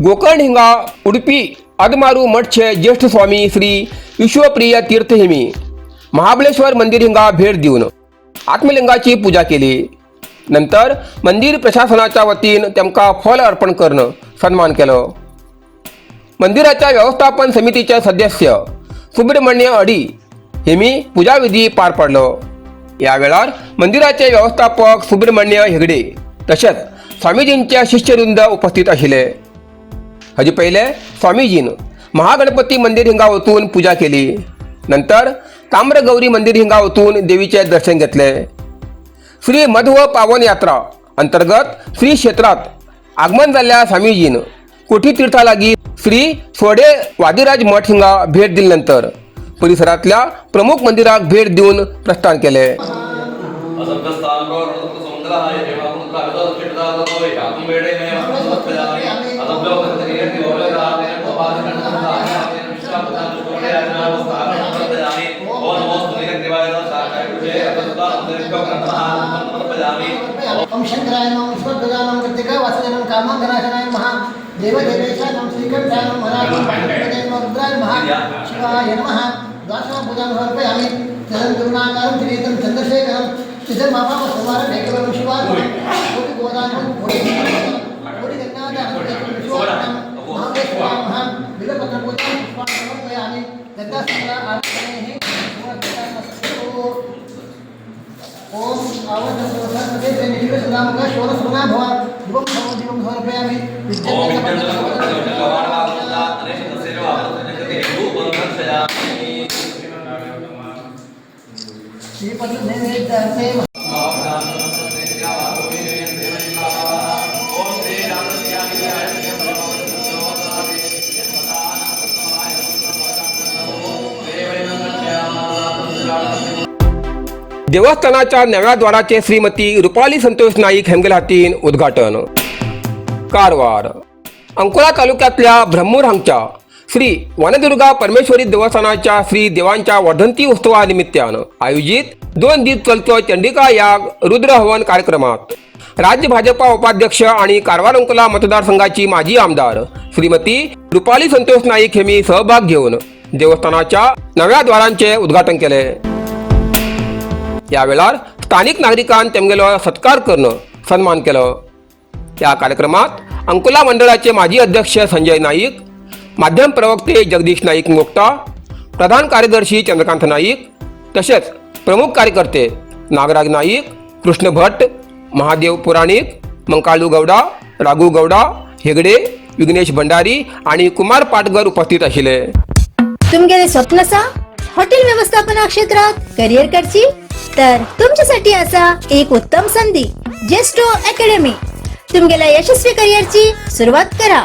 गोकर्ण हिंगा उडुपी अदमारू मठचे ज्येष्ठ स्वामी श्री विश्वप्रिय तीर्थ हिमी महाबळेश्वर मंदिर हिंगा भेट देऊन आत्मलिंगाची पूजा केली। नंतर मंदिर प्रशासनाच्या वतीन त्यांका फल अर्पण करून सन्मान केलो। मंदिराच्या व्यवस्थापन समितीचे सदस्य सुब्रमण्य अडी हेमी पूजाविधी पार पडलो। या वेळार मंदिराचे व्यवस्थापक सुब्रमण्य हेगडे तसेच स्वामीजींच्या शिष्यवृंद उपस्थित आशिल्ले। हाजे पहिले स्वामीजीन महागणपती मंदिर हिंगा वचून पूजा केली। नंतर ताम्रगौरी मंदिर हिंगा वचून देवीचे दर्शन घेतले। श्री मध्व पावन यात्रा अंतर्गत श्री क्षेत्रात आगमन झालेल्या स्वामीजीन कोठी तीर्था लागी श्री सोडे वादिराज मठ हिंगा भेट दिल्यानंतर परिसरातल्या प्रमुख मंदिराक भेट देऊन प्रस्थान केले। ओम शंकराय नमः विश्वध्वजाय नमः कृतिका वासुदेवाय नमः कामगणाशनाय नमः देवदेवेशाय नमः श्रीकंठाय नमः हराय नमः रुद्राय नमः शिवाय नमः द्वादश पूजां समर्पयामि। तदं गुरुनाकारं श्रीतं चंद्रशेखरं तिजं मापा समारं भेकवरं शिवाय कोटि गोदानं कोटि गंगादानं विश्वनाथं महादेवाय नमः बिल्वपत्र पूजां पुष्पाणि समर्पयामि। दत्तास्त्रा आरतनेहि ओम आवाज मध्ये निशिव सदामुख शोर सुना भव दिवं समर्पयामि। श्रीपद नैवेद्य देवस्थानाच्या नव्या द्वाराचे श्रीमती रुपाली संतोष नाईक हेमगेल हातीन उद्घाटन। कारवार अंकोला तालुक्यातल्या ब्रह्मूर हांगच्या श्री वनदुर्गा परमेश्वरी देवस्थानाच्या श्री देवांच्या वर्धंती उत्सवा निमित्तान आयोजित 2 दीस चलतो चंडिका याग रुद्र हवन कार्यक्रमात राज्य भाजपा उपाध्यक्ष आणि कारवार अंकोला मतदारसंघाची माजी आमदार श्रीमती रुपाली संतोष नाईक हेमी सहभाग घेऊन देवस्थानाच्या नव्या द्वारांचे उद्घाटन केले। या वेळार स्थानिक नागरिकांनी तेमगेलो सत्कार करून सन्मान केलो। या कार्यक्रमात अंकोला मंडळाचे माजी अध्यक्ष संजय नाईक, माध्यम प्रवक्ते जगदीश नाईक मोक्ता, प्रधान कार्यदर्शी चंद्रकांत नाईक तसेच प्रमुख कार्यकर्ते नागराज नाईक, कृष्ण भट्ट, महादेव पुराणिक, मंकाळू गौडा, राघू गौडा, हेगडे, विघ्नेश भंडारी आणि कुमार पाटगर उपस्थित आशिल्ले। तुमगेले स्वप्न आसा हॉटेल व्यवस्थापना क्षेत्रात करिअर करची तर तुमच्यासाठी असा एक उत्तम संधी जेस्टो अकॅडमी। तुमगेल्या यशस्वी करिअरची सुरुवात करा।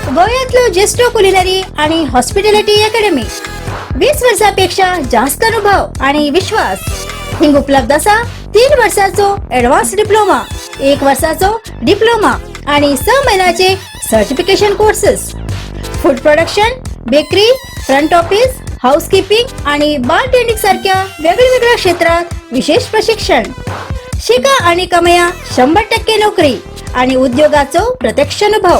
गोव्यातलो जेस्टो कुलिनरी आणि हॉस्पिटॅलिटी अकॅडमी 20 वर्षांपेक्षा जास्त अनुभव आणि विश्वास हिंग उपलब्ध असा। 3 वर्षाचो ॲडव्हान्स डिप्लोमा, 1 वर्षाचो डिप्लोमा आणि 6 महिन्याचे certification courses, food production, bakery, front office, housekeeping आणि बारटेंडिंग सारख्या वेगवेगळ्या क्षेत्रात विशेष प्रशिक्षण शिका आणि कमया 100% नोकरी आणि उद्योगाचो प्रत्यक्ष अनुभव।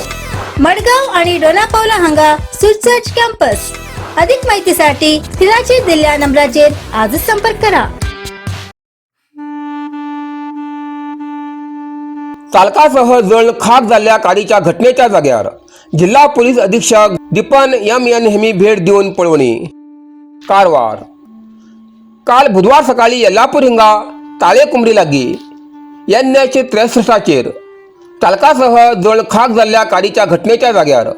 मडगाव आणि डोनापावला हांगा सुसज्ज कॅम्पस। अधिक माहितीसाठी तिराचे दिल्ल्या नंबराचेर आजच संपर्क करा। चालकासह जण खाक झालेल्या कारच्या घटनेच्या जाग्यावर जिल्हा पोलीस अधीक्षक दीपन एम.एन. हेमी भेट देऊन पळवणी। कारवार काल बुधवार सकाळी यल्लापूर हिंगा ताळेकुंबरी लागी NH63 चालकासह जण खाक झालेल्या कारच्या घटनेच्या जाग्यावर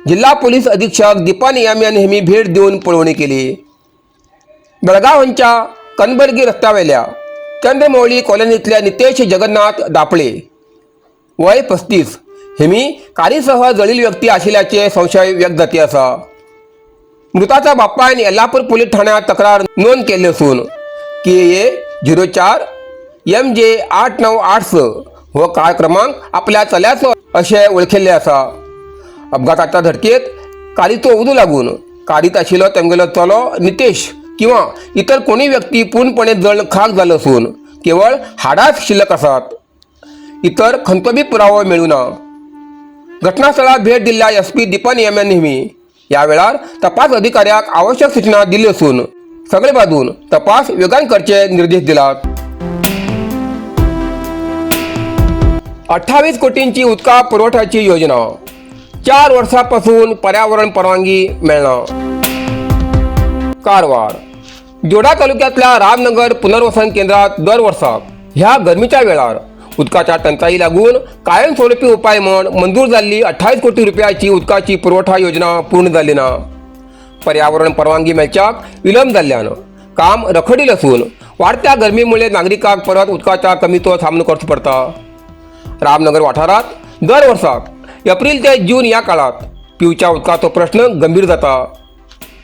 जिल्हा पोलीस अधीक्षक दीपन एम.एन. हेमी भेट देऊन पळवणी केली। बेळगावांच्या कनबर्गी रस्त्यावेल्या चंद्रमौळी कॉलनीतल्या नितेश जगन्नाथ दापळे वय 35 हेमी कारसह जळील व्यक्ती आशिल्ल्याचे संशय व्यक्त जाती आसा। मृताच्या बापायन यल्लापूर पोलीस ठाण्यात तक्रार नोंद केली असून KA 04 MJ 8986 हो कार क्रमांक आपल्या चल्याचो अशें वळखिल्लें आसा। अपघाताच्या धडकेत कारचो उजो लागून कारत आशिल्लो तेमगेलो चलो नितेश किंवा इतर कोणी व्यक्ती पूर्णपणे जळ खाक जालो असून केवळ हाडाच शिल्लक आसात। इतर खंतोबी पुरावो मेळूना। घटनास्थळात भेट दिल्या SP दीपन एम नेहमी या वेळार तपास अधिकाऱ्याक आवश्यक सूचना दिली असून सगळे बाजून तपास वेगान करचे निर्देश दिलात. 28 कोटींची उदका पुरवठ्याची योजना 4 वर्षांपासून पर्यावरण परवानगी मिळणार. कारवार जोडा तालुक्यातल्या रामनगर पुनर्वसन केंद्रात दर वर्साक ह्या गरमीच्या वेळार उदकाच्या टंचाई लागून कायमस्वरूपी उपाय म्हण मंजूर झालेली 28 कोटी रुपयाची उदकाची पुरवठा योजना पूर्ण झाली ना. पर्यावरण परवानगी मेळच्याक विलंब जाल्ल्यान काम रखडील असून वाढत्या गरमीमुळे नागरिकांक परत उदकाचा कमीचो सामनो करचो पडटा. रामनगर वाठारात दर वर्साक एप्रिल ते जून या काळात पिवच्या उदकाचो प्रश्न गंभीर जाता.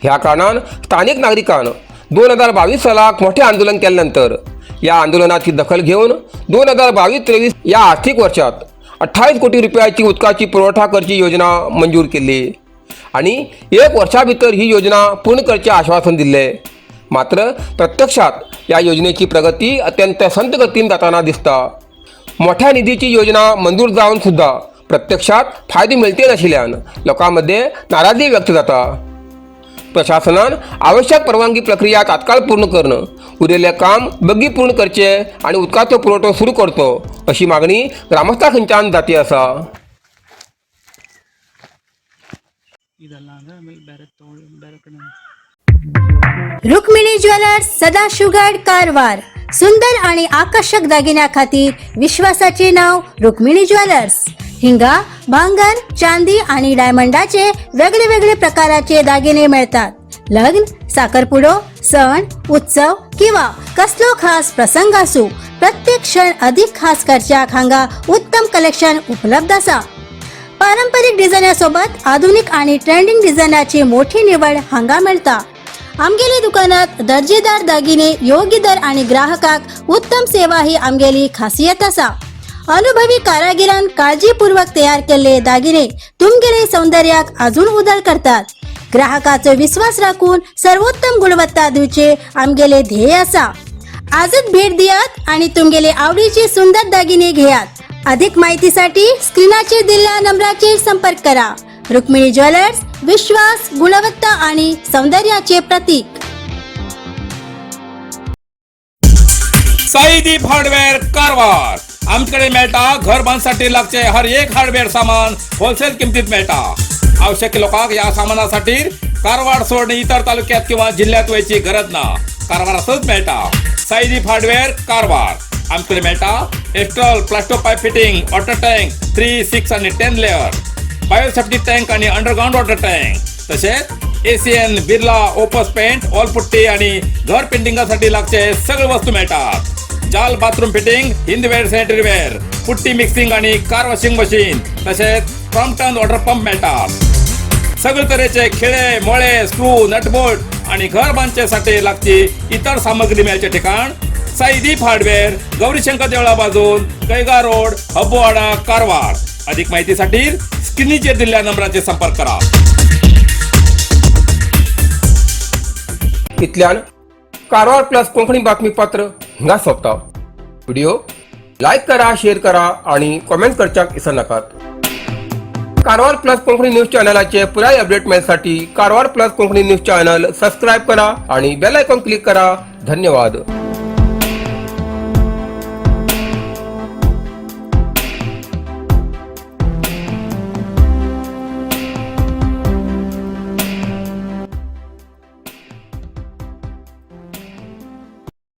ह्या कारणान स्थानिक नागरिकांन 2022 सालाक मोठे आंदोलन केल्यानंतर या आंदोलनाची दखल घेऊन 2022-23 या आर्थिक वर्षात 28 कोटी रुपयाची उदकाची पुरवठा करची योजना मंजूर केली आणि 1 वर्षा भितर ही योजना पूर्ण करचे आश्वासन दिले. मात्र प्रत्यक्षात या योजनेची प्रगती अत्यंत संत गतीन जाताना दिसता. मोठ्या निधीची योजना मंजूर जाऊन सुद्धा प्रत्यक्षात फायदे मिळते नसल्यान लोकांमध्ये नाराजी व्यक्त जाता. प्रशासनान आवश्यक परवानगी प्रक्रिया तात्काळ पूर्ण करणं, उरलेले काम बेगी पूर्ण करचे आणि उदकाचो पुरवठो सुरू करचो अशी मागणी ग्रामस्था खंयच्यान जाती आसा. रुक्मिणी ज्वेलर्स सदाशिवगड कारवार. सुंदर आणि आकर्षक दागिन्या खातीर विश्वासाचे नाव रुक्मिणी ज्वेलर्स. हिंगा भांगर, चांदी आणि डायमंडाचे वेगळे वेगळे प्रकाराचे दागिने मिळतात. लग्न, साखरपुडो, सण, उत्सव किंवा कसलो खास प्रसंग असो, प्रत्येक क्षण अधिक खास करच्याक हांगा उत्तम कलेक्शन उपलब्ध असा. पारंपरिक डिझायनासोबत आधुनिक आणि ट्रेंडिंग डिझायनाची मोठी निवड हांगा मिळता. आमगेली दुकानात दर्जेदार दागिने, योग्य दर आणि ग्राहकाक उत्तम सेवा ही आमगेली खासियत असा. अनुभवी कारागिरान काळजीपूर्वक तयार केलेले दागिने तुमगेले सौंदर्याक अजून उदळ करतात. ग्राहकाचो विश्वास राखून सर्वोत्तम गुणवत्ता दिवचे आमगेले ध्येय असा. आजच भेट दियात आणि तुमगेले आवडीचे सुंदर दागिने घेयात. अधिक माहितीसाठी स्क्रीनाचेर दिलेल्या नंबराचेर संपर्क करा. रुक्मिणी ज्वेलर्स, विश्वास, गुणवत्ता आणि सौंदर्याचे प्रतीक. साईदीप हार्डवेअर कारवार. आमच्याकडे मेळटा घर बांधसाठी लागचे हर एक हार्डवेअर सामान होलसेल किमतीत मेळटा. आवश्यक लोकांक या सामानासाठी कारवार सोडून इतर तालुक्यात किंवा जिल्ह्यात वयची गरज ना. कारवारातच मेळटा. साईदीप हार्डवेअर कारवार. आमच्याकडे मेळटा astral, plaster pipe fitting, water tank 3, 6 आणि 10 लेअर, बायोसेफ्टी टँक आणि अंडरग्राउंड वॉटर टँक, तसेच ACN, बिर्ला, ओपस पेंट, ऑलपुट्टी आणि घर पेंटिंगसाठी लागचे सगळे वस्तू मिळतात. जाल bathroom fitting, हिंदवेअर, sanitaryware, putty mixing आणि कार वॉशिंग मशीन, तसेच क्रॉम्प्टन वॉटर पंप मिळतात. सगळे तऱ्हेचे खिळे, मोळे, स्क्रू, नटबोल्ट आणि घर बांधण्यासाठी लागची इतर सामग्री मिळायचे ठिकाण साईदीप हार्डवेअर, गौरीशंकर देवळा बाजून, कैगा रोड, हब्बुवाडा, कारवार. अधिक माहितीसाठी स्क्रीनवर दिलेल्या नंबराचे संपर्क करा. इतल्यान कारवार प्लस कोंकणी बातमीपत्र हिंगा सोंपता. व्हिडिओ लाईक करा, शेअर करा आणि कमेंट करच्याक विसरू नकात. कारवार प्लस कोंकणी न्यूज चॅनलाचे पुराय अपडेट मिळण्यासाठी Karwar plus Konkani news channel subscribe करा आणि बेल आयकॉन क्लिक करा. धन्यवाद.